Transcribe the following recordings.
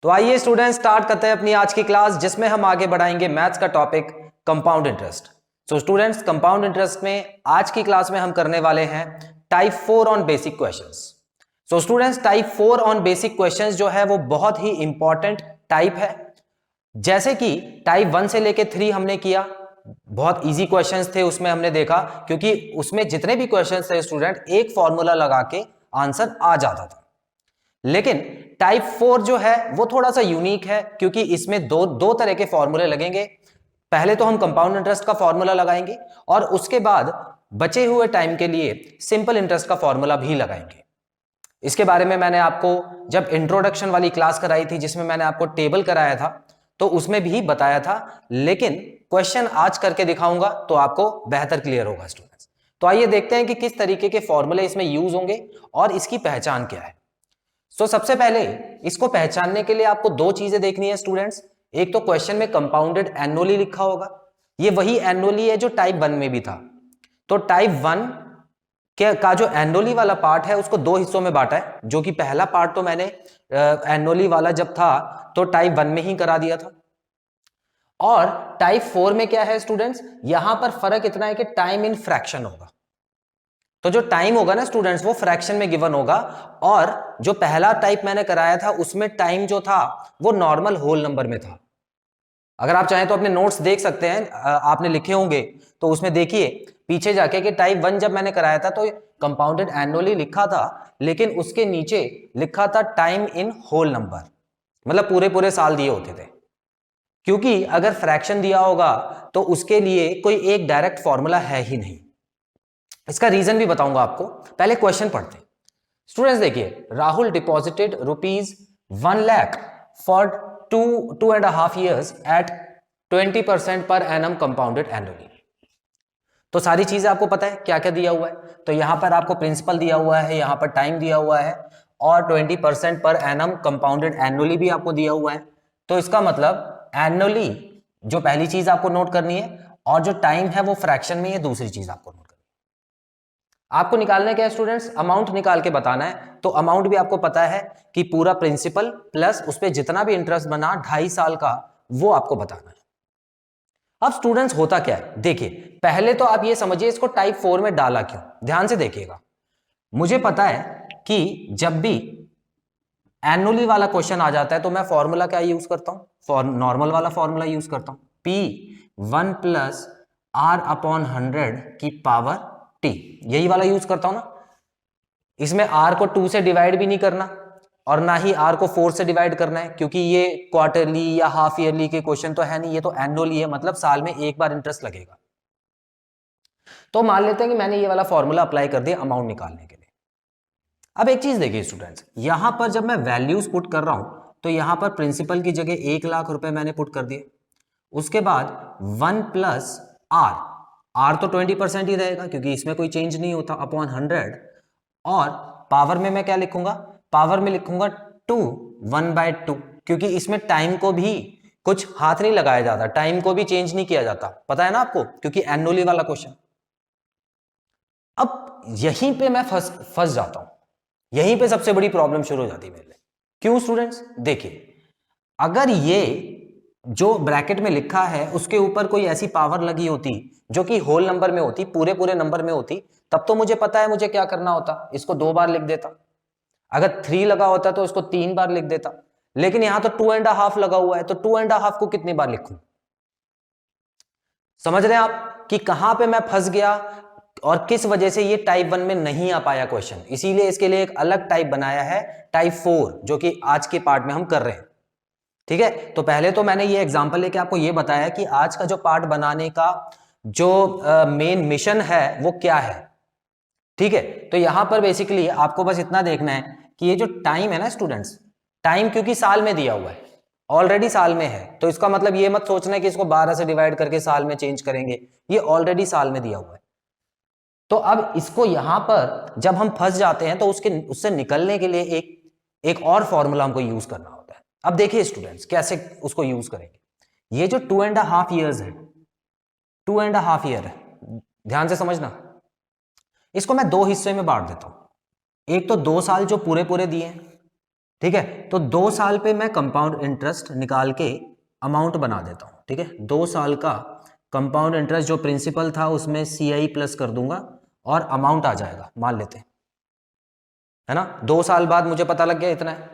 तो आइए student start करते हैं अपनी आज की क्लास, जिसमें हम आगे बढ़ाएंगे मैथ्स का topic compound interest. So students, compound interest में आज की क्लास में हम करने वाले हैं type 4 on basic questions. So students, type 4 on basic questions जो है वो बहुत ही इंपॉर्टेंट टाइप है। जैसे कि टाइप 1 से लेके 3 हमने किया, बहुत इजी क्वेश्चंस थे उसमें, हमने देखा क्योंकि उसमें जितने भी क्वेश्चंस थे स्टूडेंट एक फॉर्मूला लगा के आंसर आ जाता था। लेकिन टाइप 4 जो है वो थोड़ा सा यूनिक है क्योंकि इसमें दो तरह के फॉर्मूले लगेंगे। पहले तो हम कंपाउंड इंटरेस्ट का फॉर्मूला लगाएंगे और उसके बाद बचे हुए टाइम के लिए सिंपल इंटरेस्ट का फॉर्मूला भी लगाएंगे। इसके बारे में मैंने आपको जब इंट्रोडक्शन वाली क्लास कराई थी, जिसमें मैंने आपको टेबल कराया था, तो उसमें भी बताया था, लेकिन क्वेश्चन आज करके दिखाऊंगा तो आपको बेहतर क्लियर होगा स्टूडेंट्स। तो आइए देखते हैं कि किस तरीके के फॉर्मूले इसमें यूज होंगे और इसकी पहचान क्या है। सबसे पहले इसको पहचानने के लिए आपको दो चीजें देखनी है स्टूडेंट्स। एक तो क्वेश्चन में कंपाउंडेड एनुअली लिखा होगा, ये वही एनुअली है जो टाइप 1 में भी था। तो टाइप 1 का जो एनुअली वाला पार्ट है उसको दो हिस्सों में बांटा है, जो कि पहला पार्ट तो मैंने एनुअली वाला जब था तो टाइप 1 में ही करा दिया था। और टाइप 4 में क्या है स्टूडेंट्स, यहां पर फर्क इतना है कि टाइम इन फ्रैक्शन होगा। तो जो टाइम होगा ना स्टूडेंट्स वो फ्रैक्शन में गिवन होगा, और जो पहला टाइप मैंने कराया था उसमें टाइम जो था वो नॉर्मल होल नंबर में था। अगर आप चाहें तो अपने नोट्स देख सकते हैं, आपने लिखे होंगे तो उसमें देखिए पीछे जाके कि टाइप 1 जब मैंने कराया था तो कंपाउंडेड एनुअली लिखा था, लेकिन उसके नीचे लिखा था टाइम इन होल नंबर, मतलब पूरे पूरे साल दिए होते थे। क्योंकि अगर फ्रैक्शन दिया होगा तो उसके लिए कोई एक डायरेक्ट फॉर्मूला है ही नहीं। इसका रीजन भी बताऊंगा आपको, पहले क्वेश्चन पढ़ते हैं। स्टूडेंट्स देखिए, Rahul deposited ₹1 lakh for 2.5 years at 20% per annum compounded annually. तो सारी चीजें आपको पता है क्या क्या दिया हुआ है। तो यहां पर आपको प्रिंसिपल दिया हुआ है, यहां पर टाइम दिया हुआ है, और 20% पर एनम कंपाउंडेड एनुअली भी आपको दिया हुआ है। तो इसका मतलब एनुअली जो पहली चीज आपको नोट करनी है, और जो टाइम है वो फ्रैक्शन में है, दूसरी चीज आपको नोट करनी है। आपको निकालना क्या है स्टूडेंट्स, अमाउंट निकाल के बताना है। तो अमाउंट भी आपको पता है कि पूरा प्रिंसिपल प्लस उस पर जितना भी इंटरेस्ट बना 2.5 साल का, वो आपको बताना है। अब स्टूडेंट्स होता क्या है, देखिए पहले तो आप ये समझिए इसको टाइप 4 में डाला क्यों, ध्यान से देखिएगा। मुझे पता है कि जब भी एनुअली वाला क्वेश्चन आ जाता है तो मैं फॉर्मूला क्या यूज करता हूं, नॉर्मल वाला फॉर्मूला यूज करता हूं, P1 + R/100 की पावर T, यही वाला यूज करता हूं ना। इसमें R को 2 से डिवाइड भी नहीं करना और ना ही R को 4 से डिवाइड करना है, क्योंकि ये क्वार्टरली या हाफ ईयरली के क्वेश्चन तो है नहीं, ये तो एनुअली है, मतलब साल में एक बार इंटरेस्ट लगेगा। तो मान लेते हैं कि मैंने ये वाला फॉर्मूला अप्लाई कर दिया अमाउंट निकालने के लिए। अब एक चीज देखिए स्टूडेंट्स, यहां पर जब मैं वैल्यूज पुट कर रहा हूं तो यहां पर प्रिंसिपल की जगह 1 लाख रुपए मैंने पुट कर दिए। उसके बाद 1 + R तो 20% ही रहेगा क्योंकि इसमें कोई चेंज नहीं होता, अपॉन 100, और पावर में मैं क्या लिखूंगा, पावर में लिखूंगा 2 1/2, क्योंकि इसमें टाइम को भी कुछ हाथ नहीं लगाया जाता, टाइम को भी चेंज नहीं किया जाता, पता है ना आपको, क्योंकि एनुअली वाला क्वेश्चन। अब यहीं पे मैं फंस जाता हूं, यहीं पे सबसे बड़ी प्रॉब्लम शुरू हो जाती है मेरे लिए। क्यों स्टूडेंट्स, देखिए अगर ये जो ब्रैकेट में लिखा है उसके ऊपर कोई ऐसी पावर लगी होती जो कि होल नंबर में होती, पूरे पूरे नंबर में होती, तब तो मुझे पता है मुझे क्या करना होता, इसको 2 बार लिख देता। अगर 3 लगा होता तो इसको 3 बार लिख देता, लेकिन यहां तो 2.5 लगा हुआ है, तो 2.5 को कितनी बार लिखूं। समझ रहे हैं आप कि कहां पे मैं फंस गया और किस वजह से ये टाइप 1 में नहीं आ पाया क्वेश्चन। इसीलिए इसके लिए एक अलग टाइप बनाया है, टाइप 4, जो कि आज के पार्ट में हम कर रहे हैं। ठीक है, तो पहले तो मैंने ये एग्जांपल लेके आपको ये बताया कि आज का जो पार्ट बनाने का जो मेन मिशन है वो क्या है। ठीक है, तो यहां पर बेसिकली आपको बस इतना देखना है कि ये जो टाइम है ना स्टूडेंट्स, टाइम क्योंकि साल में दिया हुआ है, ऑलरेडी साल में है, तो इसका मतलब ये मत सोचना है कि इसको 12 से डिवाइड करके साल में चेंज करेंगे, ये ऑलरेडी साल में दिया हुआ है। तो अब इसको यहां पर जब हम फंस जाते हैं तो उससे निकलने के लिए एक और फॉर्मूला हमको यूज करना होता है। अब देखिए स्टूडेंट्स कैसे उसको यूज करेंगे। ये जो 2.5 years है, 2.5 year है, ध्यान से समझना, इसको मैं दो हिस्से में बांट देता हूं। एक तो 2 साल जो पूरे पूरे दिए हैं, ठीक है, तो 2 साल पे मैं कंपाउंड इंटरेस्ट निकाल के अमाउंट बना देता हूं। ठीक है, 2 साल का कंपाउंड इंटरेस्ट जो प्रिंसिपल था उसमें CI प्लस कर दूंगा और अमाउंट आ जाएगा, मान लेते हैं, है ना। 2 साल बाद मुझे पता लग गया इतना है।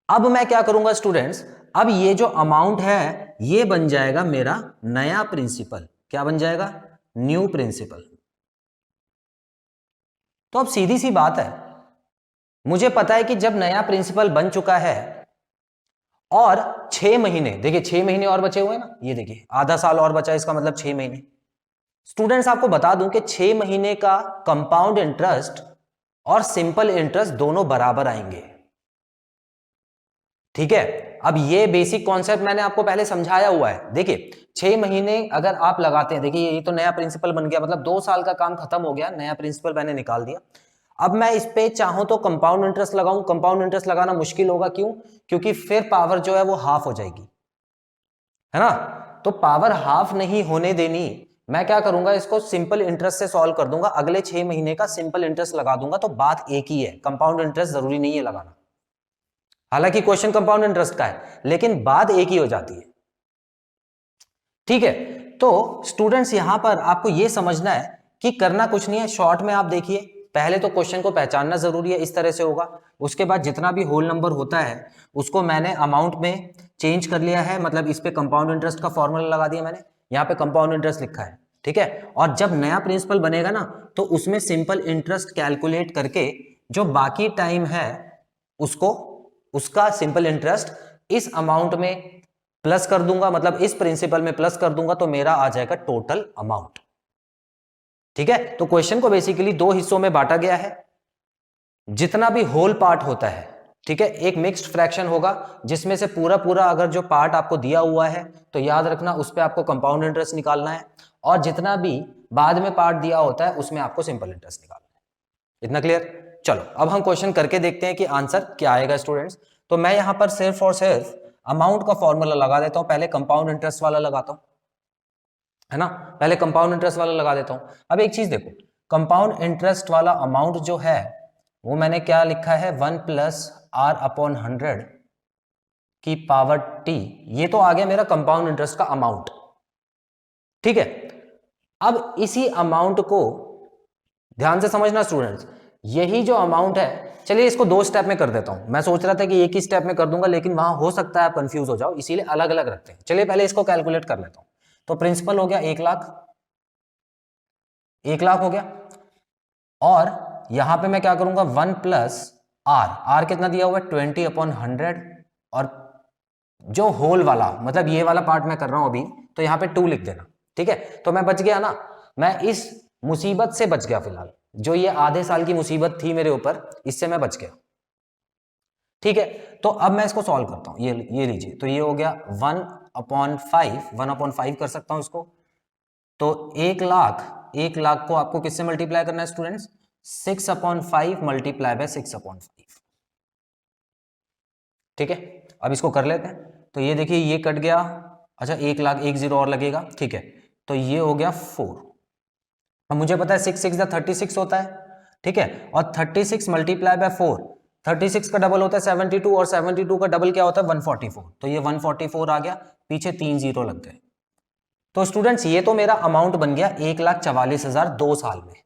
अब मैं क्या करूंगा स्टूडेंट्स, अब ये जो अमाउंट है ये बन जाएगा मेरा नया प्रिंसिपल। क्या बन जाएगा? New principal. तो अब सीधी सी बात है, मुझे पता है कि जब नया प्रिंसिपल बन चुका है और 6 महीने, देखिए 6 महीने और बचे हुए हैं ना, ये देखिए आधा साल और बचा है, इसका मतलब 6 महीने। स्टूडेंट्स आपको बता दूं कि 6 महीने का कंपाउंड इंटरेस्ट और सिंपल इंटरेस्ट दोनों बराबर आएंगे। ठीक है, अब ये बेसिक कॉन्सेप्ट मैंने आपको पहले समझाया हुआ है। देखिए 6 महीने अगर आप लगाते हैं, देखिए ये तो नया प्रिंसिपल बन गया, मतलब 2 साल का काम खत्म हो गया, नया प्रिंसिपल मैंने निकाल दिया। अब मैं इस पे चाहूं तो कंपाउंड इंटरेस्ट लगाऊं, कंपाउंड इंटरेस्ट लगाना मुश्किल होगा, क्यों? क्योंकि फिर पावर जो है वो हाफ हो जाएगी, है ना। तो पावर हाफ नहीं होने देनी, मैं क्या करूंगा, इसको सिंपल इंटरेस्ट से सॉल्व कर दूंगा, अगले 6 महीने का सिंपल इंटरेस्ट लगा दूंगा, तो बात एक ही है, कंपाउंड इंटरेस्ट जरूरी नहीं है लगाना। हालांकि क्वेश्चन कंपाउंड इंटरेस्ट का है, लेकिन बात एक ही हो जाती है। ठीक है, तो स्टूडेंट्स यहां पर आपको यह समझना है कि करना कुछ नहीं है, शॉर्ट में आप देखिए, पहले तो क्वेश्चन को पहचानना जरूरी है, इस तरह से होगा। उसके बाद जितना भी होल नंबर होता है उसको मैंने अमाउंट में चेंज कर लिया है, मतलब इस पे कंपाउंड इंटरेस्ट का फॉर्मूला लगा दिया मैंने, यहाँ पे कंपाउंड इंटरेस्ट लिखा है। ठीक है, और जब नया प्रिंसिपल बनेगा ना, तो उसमें सिंपल इंटरेस्ट कैलकुलेट करके जो बाकी टाइम है उसको, उसका सिंपल इंटरेस्ट इस अमाउंट में प्लस कर दूंगा, मतलब इस प्रिंसिपल में प्लस कर दूंगा, तो मेरा आ जाएगा टोटल अमाउंट। ठीक है, तो क्वेश्चन को बेसिकली 2 हिस्सों में बांटा गया है। जितना भी होल पार्ट होता है, ठीक है, एक मिक्स्ड फ्रैक्शन होगा जिसमें से पूरा पूरा अगर जो पार्ट आपको दिया हुआ है तो याद रखना उस पर आपको कंपाउंड इंटरेस्ट निकालना है, और जितना भी बाद में पार्ट दिया होता है उसमें आपको सिंपल इंटरेस्ट निकालना है। इतना क्लियर? चलो अब हम क्वेश्चन करके देखते हैं कि आंसर क्या आएगा स्टूडेंट्स। तो मैं यहां पर सिर्फ और सिर्फ अमाउंट का फॉर्मूला लगा देता हूं, पहले कंपाउंड इंटरेस्ट वाला लगाता हूं, है ना, पहले कंपाउंड इंटरेस्ट वाला लगा देता हूं। अब एक चीज देखो, कंपाउंड इंटरेस्ट वाला अमाउंट जो है वो मैंने क्या लिखा है, 1 प्लस आर अपॉन 100 की पावर टी, ये तो आ गया मेरा कंपाउंड इंटरेस्ट का अमाउंट। ठीक है, अब इसी अमाउंट को ध्यान से समझना स्टूडेंट्स, यही जो अमाउंट है, चलिए इसको 2 स्टेप में कर देता हूं। मैं सोच रहा था कि एक ही स्टेप में कर दूंगा, लेकिन वहां हो सकता है आप कंफ्यूज हो जाओ, इसीलिए अलग अलग रखते हैं। चलिए पहले इसको कैलकुलेट कर लेता हूं। तो प्रिंसिपल हो गया 1 लाख, 1 लाख हो गया, और यहां पे मैं क्या करूंगा, 1 प्लस आर, आर कितना दिया हुआ है 20 अपॉन 100, और जो होल वाला मतलब ये वाला पार्ट मैं कर रहा हूं अभी, तो यहां पे 2 लिख देना। ठीक है, तो मैं बच गया ना, मैं इस मुसीबत से बच गया फिलहाल, जो ये आधे साल की मुसीबत थी मेरे ऊपर, इससे मैं बच गया। ठीक है, तो अब मैं इसको सॉल्व करता हूं, ये लीजिए, तो ये हो गया 1/5 कर सकता हूं इसको। तो 1 लाख, 1 लाख को आपको किससे मल्टीप्लाई करना है स्टूडेंट्स, 6/5 मल्टीप्लाई बाय 6/5। ठीक है, अब इसको कर लेते हैं। तो ये देखिए ये कट गया, अच्छा 1 लाख, 1 जीरो और लगेगा। ठीक है, तो ये हो गया 4। अब मुझे पता है 6 6 36 होता है। ठीक है, और 36 मल्टीप्लाई बाय 4, 36 का डबल होता है 72, और 72 का डबल क्या होता है 144। तो ये 144 आ गया, पीछे 3 जीरो लग गए। तो स्टूडेंट्स ये तो मेरा अमाउंट बन गया 1,44,000 2 साल में,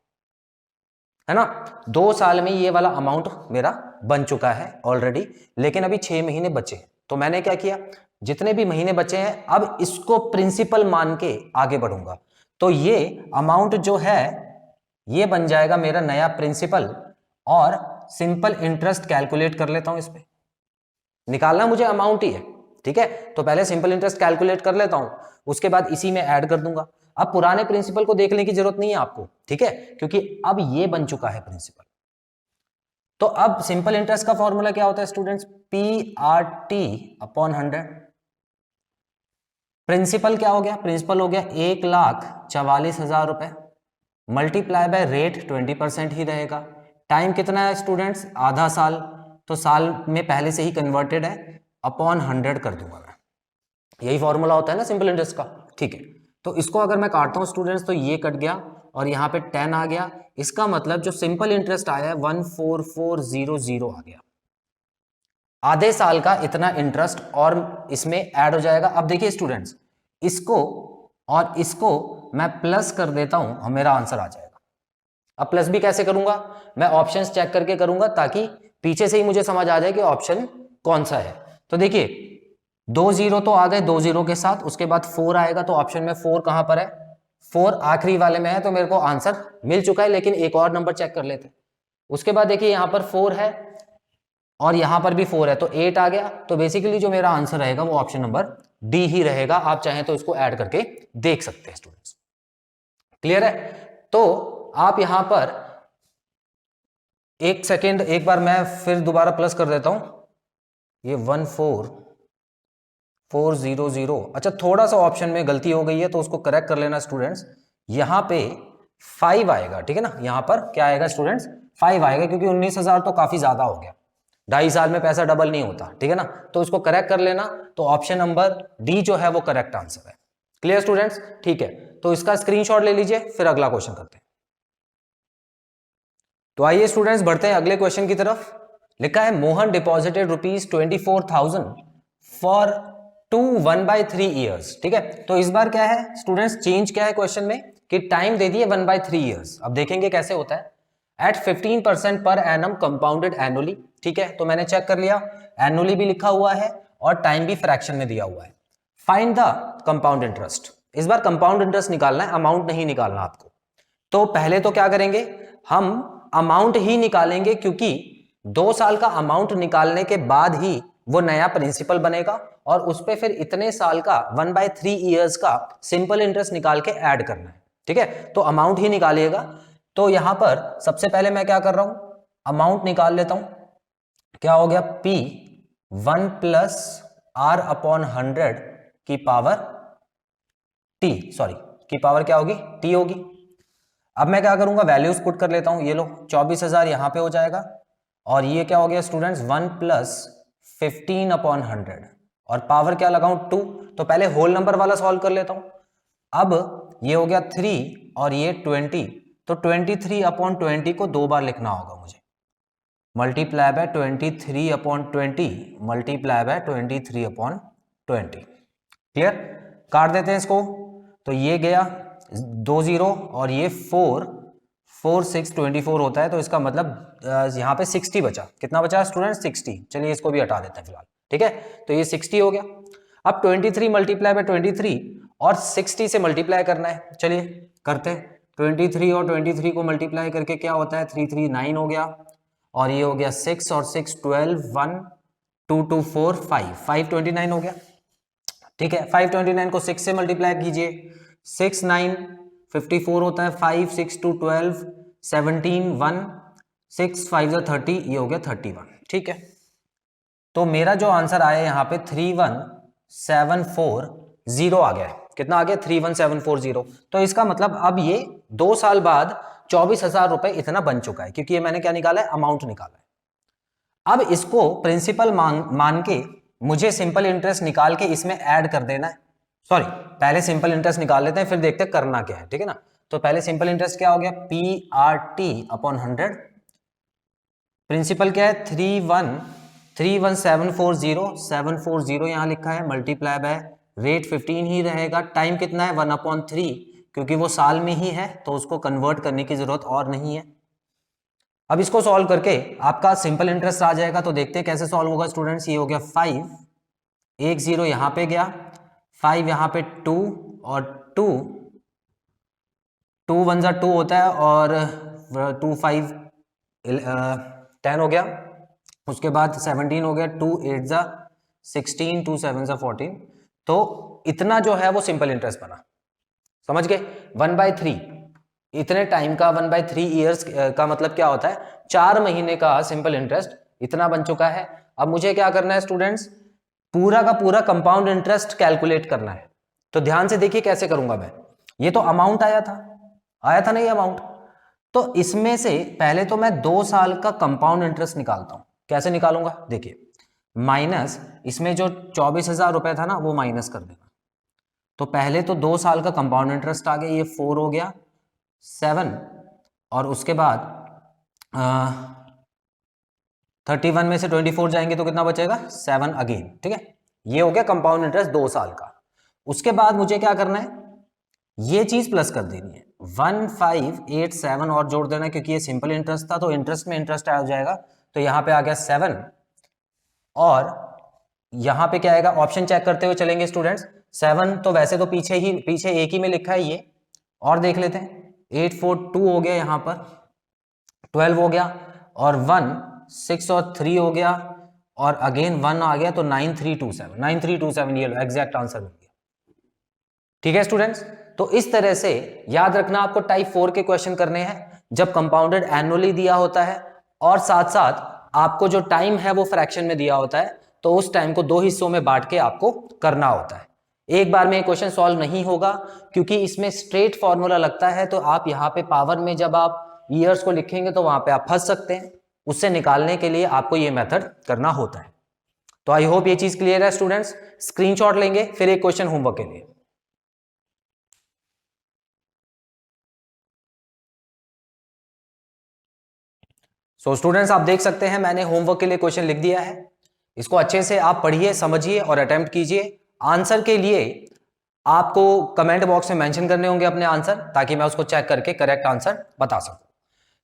है ना। 2 साल में ये वाला अमाउंट मेरा बन चुका है ऑलरेडी, लेकिन अभी 6 महीने बचे। तो मैंने क्या किया, जितने भी महीने बचे हैं अब इसको प्रिंसिपल मान के आगे बढ़ूंगा। तो ये अमाउंट जो है ये बन जाएगा मेरा नया प्रिंसिपल, और सिंपल इंटरेस्ट कैलकुलेट कर लेता हूं। इस पे निकालना मुझे अमाउंट ही है। ठीक है, तो पहले सिंपल इंटरेस्ट कैलकुलेट कर लेता हूं, उसके बाद इसी में ऐड कर दूंगा। अब पुराने प्रिंसिपल को देखने की जरूरत नहीं है आपको, ठीक है, क्योंकि अब ये बन चुका है प्रिंसिपल। तो अब सिंपल इंटरेस्ट का फॉर्मूला क्या होता है स्टूडेंट्स, PRT अपॉन 100। प्रिंसिपल क्या हो गया, प्रिंसिपल हो गया 1,44,000 रुपए, मल्टीप्लाई बाय रेट 20% ही रहेगा। टाइम कितना है स्टूडेंट्स, आधा साल, तो साल में पहले से ही कन्वर्टेड है, अपॉन 100 कर दूंगा मैं। यही फॉर्मूला होता है ना सिंपल इंटरेस्ट का। ठीक है, तो इसको अगर मैं काटता हूं स्टूडेंट्स, तो ये कट गया और यहाँ पे 10 आ गया। इसका मतलब जो सिंपल इंटरेस्ट आया है 14400 आ गया। आधे साल का इतना इंटरेस्ट और इसमें ऐड हो जाएगा। अब देखिए स्टूडेंट्स, इसको और इसको मैं प्लस कर देता हूं और मेरा आंसर आ जाएगा। अब प्लस भी कैसे करूंगा, मैं ऑप्शंस चेक करके करूंगा ताकि पीछे से ही मुझे समझ आ जाए कि ऑप्शन कौन सा है। तो देखिए 2 जीरो तो आ गए 2 जीरो के साथ, उसके बाद 4 आएगा, तो ऑप्शन में 4 कहां पर है, 4 आखिरी वाले में है, तो मेरे को आंसर मिल चुका है। लेकिन एक और नंबर चेक कर लेते हैं। उसके बाद देखिए यहां पर 4 है और यहां पर भी 4 है, तो 8 आ गया। तो बेसिकली जो मेरा आंसर रहेगा वो ऑप्शन नंबर डी ही रहेगा। आप चाहें तो इसको ऐड करके देख सकते हैं स्टूडेंट्स। क्लियर है? तो आप यहां पर एक सेकेंड, एक बार मैं फिर दोबारा प्लस कर देता हूं। ये 14400, अच्छा थोड़ा सा ऑप्शन में गलती हो गई है तो उसको करेक्ट कर लेना स्टूडेंट्स। यहां पे 5 आएगा, ठीक है ना, यहां पर क्या आएगा स्टूडेंट्स, 5 आएगा, क्योंकि 19,000 तो काफी ज्यादा हो गया, 2.5 साल में पैसा डबल नहीं होता, ठीक है ना। तो इसको करेक्ट कर लेना, तो ऑप्शन नंबर डी जो है वो करेक्ट आंसर है। Clear students? ठीक है, तो इसका स्क्रीनशॉट ले लीजिए, फिर अगला क्वेश्चन करते हैं। तो आइए स्टूडेंट्स बढ़ते हैं अगले क्वेश्चन की तरफ। लिखा है मोहन डिपॉजिटेड ₹24,000 फॉर 1/3 ईयर्स। ठीक है, तो इस बार क्या है स्टूडेंट्स, चेंज क्या है क्वेश्चन में कि टाइम दे दिए 1/3 ईयर्स। अब देखेंगे कैसे होता है। Eight 15% per annum compounded annually. ठीक है, तो मैंने चेक कर लिया, एनुअली भी लिखा हुआ है और टाइम भी फ्रैक्शन में दिया हुआ है। Find the compound interest. इस बार कंपाउंड इंटरेस्ट निकालना है, अमाउंट नहीं निकालना आपको। तो पहले तो क्या करेंगे, हम अमाउंट ही निकालेंगे, क्योंकि 2 साल का अमाउंट निकालने के बाद ही वो नया प्रिंसिपल बनेगा और उस पे फिर इतने साल का 1/3 ईयर्स का सिंपल इंटरेस्ट निकाल के ऐड करना है। ठीक है, तो अमाउंट ही निकालिएगा। तो यहां पर सबसे पहले मैं क्या कर रहा हूं, अमाउंट निकाल लेता हूं। क्या हो गया, P 1 प्लस R/100 की पावर T, सॉरी की पावर क्या होगी, T होगी। अब मैं क्या करूंगा, वैल्यूज पुट कर लेता हूं। ये लो 24,000 यहां पे हो जाएगा और ये क्या हो गया स्टूडेंट्स 1 प्लस 15/100 और पावर क्या लगाऊं 2। तो पहले होल नंबर वाला सॉल्व कर लेता हूं। अब ये हो गया 3 और ये 20, तो 23/20 को 2 बार लिखना होगा मुझे। Multiply by 23/20 multiply by 23/20। Clear? काट देते हैं इसको। तो ये गया 2 0 और ये 4 4 6 24 होता है, तो इसका मतलब यहाँ पे 60 बचा। कितना बचा स्टूडेंट, 60। चलिए इसको भी हटा देते हैं फिलहाल। ठीक है, तो ये 60 हो गया। अब 23 मल्टीप्लाई बाय 23 और 60 से मल्टीप्लाई करना है। चलिए करते हैं। 23 और 23 को मल्टीप्लाई करके क्या होता है, 3 3 9 हो गया और ये हो गया 6 और 6 12 1 2 2 4 5 5 29 हो गया। ठीक है, 529 को 6 से मल्टीप्लाई कीजिए, 6 9 54 होता है, 5 6 2 12 17 1 6 5 30, ये हो गया 31। ठीक है, तो मेरा जो आंसर आया यहाँ पे 31740 आ गया है। कितना आ गया, 31740। तो इसका मतलब अब ये 2 साल बाद 24,000 रुपए इतना बन चुका है, क्योंकि ये मैंने क्या निकाला है, अमाउंट निकाला है। अब इसको प्रिंसिपल मान के मुझे सिंपल इंटरेस्ट निकाल के इसमें ऐड कर देना है। सॉरी, पहले सिंपल इंटरेस्ट निकाल लेते हैं, फिर देखते हैं करना क्या है। ठीक है ना, तो पहले सिंपल इंटरेस्ट क्या हो गया, PRT/100। प्रिंसिपल क्या है, 31740 यहां लिखा है, मल्टीप्लाई बाय रेट 15 ही रहेगा। टाइम कितना है, 1/3, क्योंकि वो साल में ही है तो उसको कन्वर्ट करने की जरूरत और नहीं है। अब इसको सॉल्व करके आपका सिंपल इंटरेस्ट आ जाएगा। तो देखते हैं कैसे सॉल्व होगा स्टूडेंट्स। ये हो गया 5, 1 0 यहां पे गया, 5 यहां पे 2 और 2 2 1 जा 2 होता है और 2 5 10 हो गया। उसके बाद 17 हो गया, 2 8 जा 16 2 7 जा 14। तो इतना जो है वो सिंपल इंटरेस्ट बना। समझ गए, 1/3 इतने टाइम का, 1/3 ईयर्स का मतलब क्या होता है, 4 महीने का सिंपल इंटरेस्ट इतना बन चुका है। अब मुझे क्या करना है स्टूडेंट्स, पूरा का पूरा कंपाउंड इंटरेस्ट कैलकुलेट करना है। तो ध्यान से देखिए कैसे करूंगा मैं। ये तो अमाउंट आया था नहीं अमाउंट, तो इसमें से पहले तो मैं 2 साल का कंपाउंड इंटरेस्ट निकालता हूं। कैसे निकालूंगा, देखिए माइनस इसमें जो 24,000 रुपए था ना वो माइनस कर देना। तो पहले तो 2 साल का कंपाउंड इंटरेस्ट आ गया, ये 4 हो गया 7 और उसके बाद 31 में से 24 जाएंगे तो कितना बचेगा 7 अगेन, ठीक है। ये हो गया कंपाउंड इंटरेस्ट 2 साल का। उसके बाद मुझे क्या करना है, ये चीज प्लस कर देनी है 1587 और जोड़ देना है, क्योंकि ये सिंपल इंटरेस्ट था तो इंटरेस्ट में इंटरेस्ट आ जाएगा, तो यहां पे आ गया 7 और यहां पे क्या आएगा, ऑप्शन चेक करते हुए चलेंगे स्टूडेंट्स। 7 तो वैसे तो पीछे एक ही में लिखा है ये, और देख लेते हैं 842 हो गया, यहां पर 12 हो गया और 1 6 और 3 हो गया और अगेन 1 आ गया, तो 9327 ये लो एग्जैक्ट आंसर मिल गया। ठीक है स्टूडेंट्स, तो इस तरह से याद रखना आपको टाइप 4 के क्वेश्चन करने हैं जब कंपाउंडेड एनुअली दिया होता है और साथ साथ आपको जो टाइम है वो फ्रैक्शन में दिया होता है, तो उस टाइम को 2 हिस्सों में बांट के आपको करना होता है। एक बार में ये क्वेश्चन सॉल्व नहीं होगा क्योंकि इसमें स्ट्रेट फॉर्मूला लगता है, तो आप यहाँ पे पावर में जब आप ईयर्स को लिखेंगे तो वहां पे आप फंस सकते हैं, उससे निकालने के लिए आपको ये मेथड करना होता है। तो आई होप ये चीज क्लियर है स्टूडेंट्स। स्क्रीनशॉट लेंगे फिर एक क्वेश्चन होमवर्क के लिए। सो स्टूडेंट्स आप देख सकते हैं मैंने होमवर्क के लिए क्वेश्चन लिख दिया है, इसको अच्छे से आप पढ़िए, समझिए और अटेम्प्ट कीजिए। आंसर के लिए आपको कमेंट बॉक्स में मेंशन करने होंगे अपने आंसर, ताकि मैं उसको चेक करके करेक्ट आंसर बता सकूं।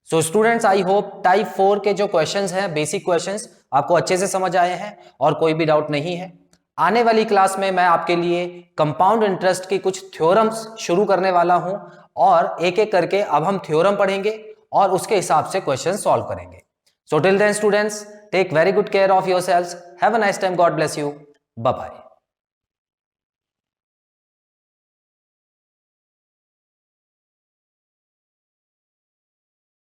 So students I hope type 4 के जो क्वेश्चंस हैं, बेसिक क्वेश्चंस आपको अच्छे से समझ आए हैं और कोई भी डाउट नहीं है। आने वाली क्लास में मैं आपके लिए कंपाउंड इंटरेस्ट की कुछ थ्योरम्स शुरू करने वाला हूं और एक एक करके अब हम थ्योरम पढ़ेंगे और उसके हिसाब से क्वेश्चन सॉल्व करेंगे। So till then students, take very good care of yourselves, have a nice time, God bless you, bye bye.